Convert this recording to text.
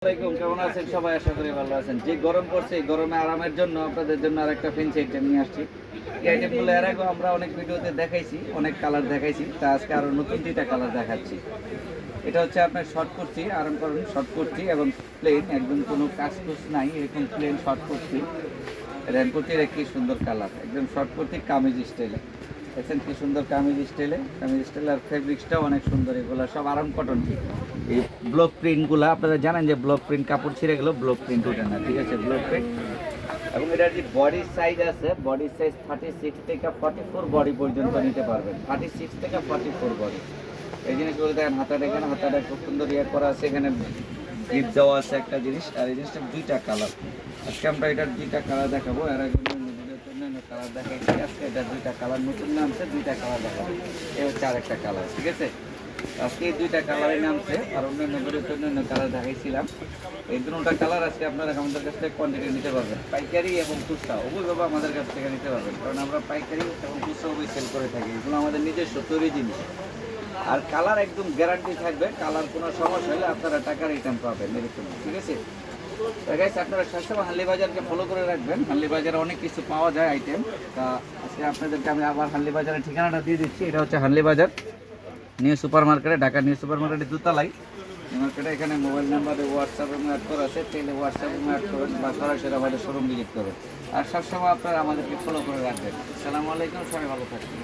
আসসালামু আলাইকুম, কেমন আছেন সবাই? আশা করি ভালো আছেন। যে গরম পড়ছে এই গরমে আরামের জন্য আপনাদের জন্য আরেকটা ফেন্সি আইটেম নিয়ে আসছি। এই আইটেমগুলো এর আগে আমরা অনেক ভিডিওতে দেখাইছি, অনেক কালার দেখাইছি, তা আজকে আরো নতুন দুইটা কালার দেখাচ্ছি। এটা হচ্ছে আপনার শর্ট কুর্তি, আরাম করেন শর্ট কুর্তি এবং প্লেন, একদম কোনো কাজ কুচ নাই, এরকম প্লেন শর্ট কুর্তি। রেন কুর্তির একটি সুন্দর কালার, একদম শর্ট কুর্তি কামিজ স্টাইলে। দেখছেন কি সুন্দর কামিজ স্টাইলে, আর ফেব্রিক্সটাও অনেক সুন্দর। এগুলো সব আরাম কটন। এই ব্লক প্রিন্টগুলো আপনারা জানেন যে ব্লক প্রিন্ট কাপড় ছিঁড়ে গেলেও ব্লক প্রিন্ট ওঠে না, ঠিক আছে? Block print. এবং এটার যে বডি সাইজ আছে, বডি সাইজ 36 থেকে 44 বডি পর্যন্ত নিতে পারবেন। 36 থেকে 44 বডি। এই জিনিসগুলো দেখেন, হাতাটা এখানে হাতাটা খুব সুন্দর ইয়ে করা আছে, এখানে গিফট দেওয়া আছে একটা জিনিস। আর এই জিনিসটা দুইটা কালার। আজকে আমরা এটার দুইটা কালার দেখাবো। এর আগে অন্যান্য কালার দেখাইছি, আজকে এটার দুইটা কালার নতুন নামছে, দুইটা কালার দেখাবো। এই হচ্ছে আরেকটা কালার, ঠিক আছে? আজকে এই দুইটা কালারই নামছে, আর অন্যান্য কালার দেখাইছিলাম। এই দুটা কালার আজকে আপনারা আমাদের কাছ থেকে কোয়ান্টিটি নিতে পারবেন, পাইকারি এবং খুচরা উভয়ভাবে আমাদের কাছ থেকে নিতে পারবেন, কারণ আমরা পাইকারি এবং খুচরা উভয় সেল করে থাকি। এগুলো আমাদের নিজস্ব তৈরি জিনিস। আর কালার একদম গ্যারান্টি থাকবে, কালার কোনো সমস্যা হলে আপনারা টাকা রিটার্ন পাবেন এরকম, ঠিক আছে? গাইস, আপনারা সবসময় হানলি বাজারকে ফলো করে রাখবেন। হানলি বাজারে অনেক কিছু পাওয়া যায় আইটেম। তা আজকে আপনাদেরকে আমি আবার হানলি বাজারের ঠিকানাটা দিয়ে দিচ্ছি। এটা হচ্ছে হানলি বাজার নিউ সুপার মার্কেটে, ঢাকা নিউ সুপার মার্কেটে দোতলায় মার্কেটে। এখানে মোবাইল নাম্বারে হোয়াটসঅ্যাপে অ্যাড করা আছে, চাইলে হোয়াটসঅ্যাপে অ্যাড করবেন বা সরাসরি আমাদের শোরুম ভিজিট করবেন। আর সবসময় আপনারা আমাদেরকে ফলো করে রাখবেন। আসসালামু আলাইকুম, সবাই ভালো থাকবেন।